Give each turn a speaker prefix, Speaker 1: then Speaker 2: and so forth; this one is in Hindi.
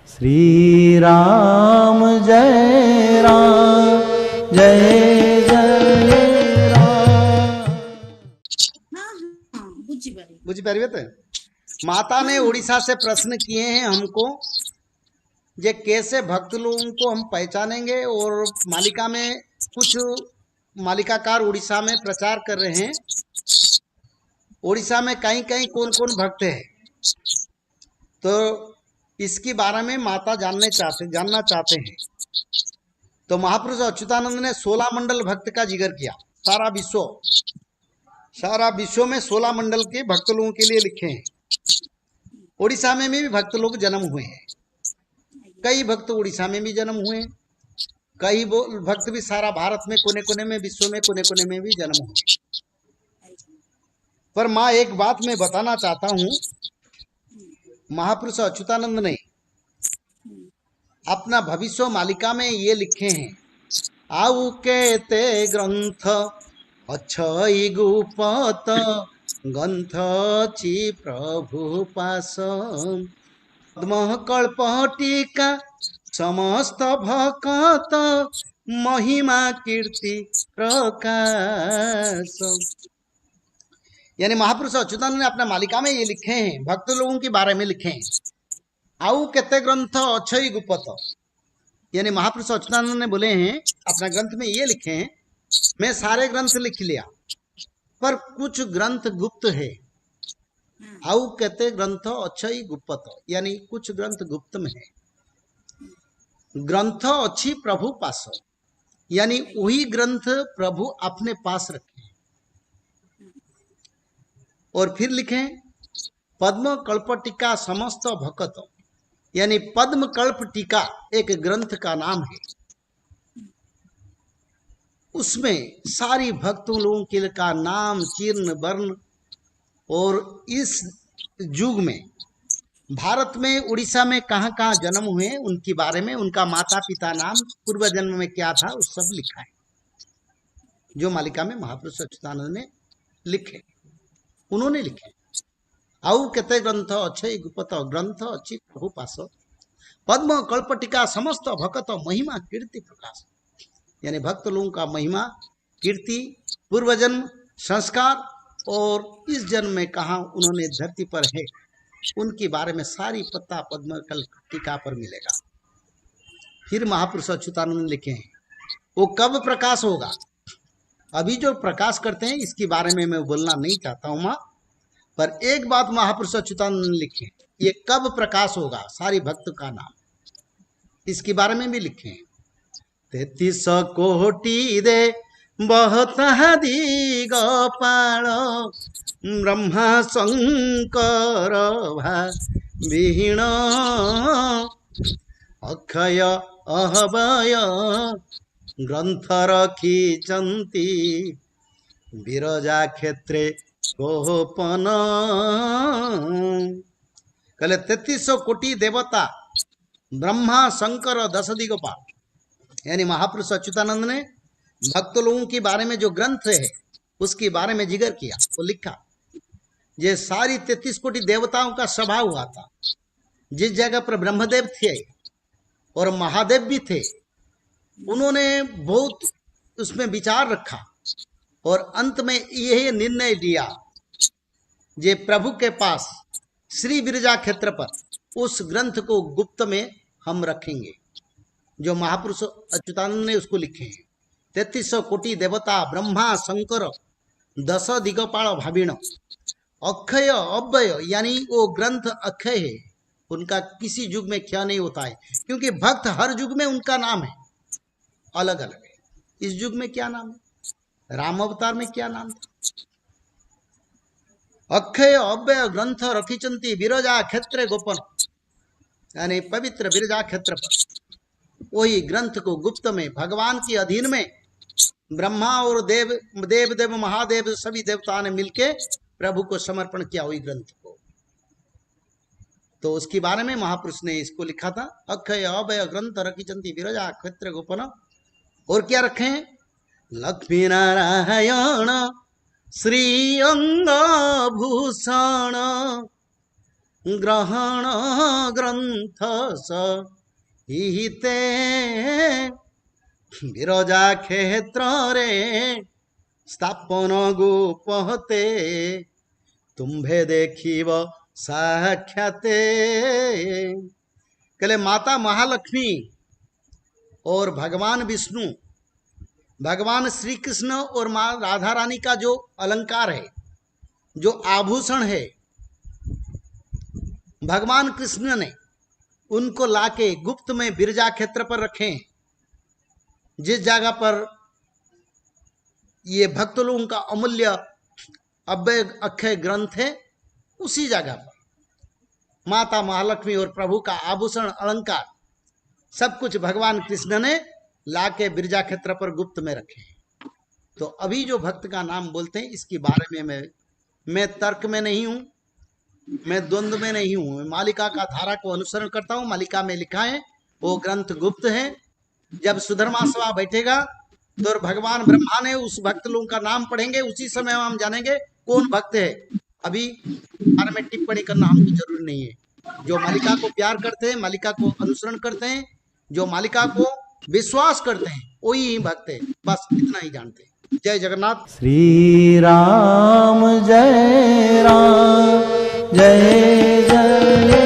Speaker 1: श्री राम जय राम जय जय राम।
Speaker 2: बुझिपारे तो माता ने उड़ीसा से प्रश्न किए हैं हमको, जे कैसे भक्त लोगों को हम पहचानेंगे। और मालिका में कुछ मालिकाकार उड़ीसा में प्रचार कर रहे हैं, उड़ीसा में कहीं कहीं कौन कौन भक्त है, तो इसके बारे में माता जानना चाहते हैं। तो महापुरुष अच्युतानंद ने 16 मंडल भक्त का जिक्र किया। सारा विश्व में 16 मंडल के भक्त लोगों के लिए लिखे हैं। उड़ीसा में भी भक्त लोग जन्म हुए हैं, कई भक्त उड़ीसा में भी जन्म हुए हैं, कई भक्त भी सारा भारत में कोने कोने में, विश्व में कोने कोने में भी जन्म हुए। पर माँ एक बात मैं बताना चाहता हूं, महापुरुष अच्युतानंद ने अपना भविष्य मालिका में ये लिखे हैं, आउ केते ग्रंथ अक्षय गुपत ग्रंथ ची प्रभु पास पद्म कल्प टीका समस्त भक्त महिमा कीर्ति प्रकाश। यानी महापुरुष अच्युतानंद ने अपना मालिका में ये लिखे हैं, भक्त लोगों के बारे में लिखे हैं, आउ केते ग्रंथ अक्षय गुपत। यानी महापुरुष अच्युतानंद ने बोले हैं अपना ग्रंथ में ये लिखे हैं, मैं सारे ग्रंथ लिख लिया पर कुछ ग्रंथ गुप्त है। आउ कहते ग्रंथ अक्षय गुप्त, यानी कुछ ग्रंथ गुप्त में है। ग्रंथ अच्छी प्रभु पास, यानी वही ग्रंथ प्रभु अपने पास रखे। और फिर लिखे पद्म कल्प टीका समस्त भक्त, यानी पद्म कल्प टीका एक ग्रंथ का नाम है। उसमें सारी भक्तों लोगों के का नाम, चिन्ह, वर्ण, और इस युग में भारत में उड़ीसा में कहाँ कहाँ जन्म हुए उनके बारे में, उनका माता पिता नाम, पूर्व जन्म में क्या था, उस सब लिखा है, जो मालिका में महापुरुष अच्युतानंद ने लिखे, उन्होंने लिखे। आउ केते ग्रंथ अक्षय गुप्त ग्रंथ अच्छी प्रभु पास पद्म कल्प टीका समस्त भक्त महिमा कीर्ति प्रकाश। यानी भक्त लोगों का महिमा, कीर्ति, पूर्व जन्म, संस्कार और इस जन्म में कहा उन्होंने धरती पर है, उनके बारे में सारी पत्ता पद्म कल्प टीका पर मिलेगा। फिर महापुरुष अच्युतानंद लिखे हैं, वो कब प्रकाश होगा। अभी जो प्रकाश करते हैं इसके बारे में मैं बोलना नहीं चाहता हूं माँ, पर एक बात महापुरुष अच्युतानंद लिखे, ये कब प्रकाश होगा, सारी भक्त का नाम, इसके बारे में भी लिखे हैं। 33 कोटि दे बहता दिगपाल ब्रह्मा शंकर विहीण अक्षय अहवय ग्रंथ रखिचंती विरजा क्षेत्रे गोपन। कहले 33 कोटि देवता, ब्रह्मा शंकर 10 दिगपाल, यानी महापुरुष अच्युतानंद ने भक्त लोगों के बारे में जो ग्रंथ है उसके बारे में जिक्र किया, वो लिखा। ये सारी 33 कोटि देवताओं का सभा हुआ था, जिस जगह पर ब्रह्मदेव थे और महादेव भी थे, उन्होंने बहुत उसमें विचार रखा और अंत में यह निर्णय लिया, जे प्रभु के पास श्री विरजा क्षेत्र पर उस ग्रंथ को गुप्त में हम रखेंगे, जो महापुरुष अच्युतानंद ने उसको लिखे हैं। 33 कोटि देवता, ब्रह्मा शंकर 10 दिगपाल भाविण अक्षय अव्यय, यानी वो ग्रंथ अक्षय है, उनका किसी युग में क्षय नहीं होता है, क्योंकि भक्त हर युग में उनका नाम है, अलग अलग है। इस युग में क्या नाम है, राम अवतार में क्या नाम था, अक्षय अव्यय ग्रंथ रखिचंती विरजा क्षेत्र गोपन, यानी पवित्र विरजा क्षेत्र पर वही ग्रंथ को गुप्त में भगवान के अधीन में ब्रह्मा और देव महादेव सभी देवताओं ने मिलके प्रभु को समर्पण किया वही ग्रंथ को। तो उसके बारे में महापुरुष ने इसको लिखा था, अक्षय अभय ग्रंथ रखिचंती विरजा क्षेत्र गोपन। और क्या रखे, लक्ष्मी नारायण श्री अंग भूषण ग्रहण ग्रंथ सहिते विरजा क्षेत्र रे स्थापन गुपहते तुम्भे देखिब साक्षाते। कहले माता महालक्ष्मी और भगवान विष्णु, भगवान श्री कृष्ण और माँ राधा रानी का जो अलंकार है, जो आभूषण है, भगवान कृष्ण ने उनको लाके गुप्त में बिरजा क्षेत्र पर रखे। जिस जगह पर ये भक्त लोगों का अमूल्य अव्यय अक्षय ग्रंथ है, उसी जगह पर माता महालक्ष्मी और प्रभु का आभूषण अलंकार सब कुछ भगवान कृष्ण ने लाके बिरजा क्षेत्र पर गुप्त में रखे। तो अभी जो भक्त का नाम बोलते हैं, इसके बारे में मैं तर्क में नहीं हूं, मैं द्वंद्व में नहीं हूं, मैं मालिका का धारा को अनुसरण करता हूं। मालिका में लिखा है वो ग्रंथ गुप्त है। जब सुधर्मा सभा बैठेगा तो भगवान ब्रह्मा ने उस भक्त लोगों का नाम पढ़ेंगे, उसी समय हम जानेंगे कौन भक्त है। अभी बारे में टिप्पणी करना हमको जरूरी नहीं है। जो मालिका को प्यार करते हैं, मालिका को अनुसरण करते हैं, जो मालिका को विश्वास करते हैं, वही भक्त है। बस इतना ही जानते हैं। जय जगन्नाथ।
Speaker 1: श्री राम जय राम जय जय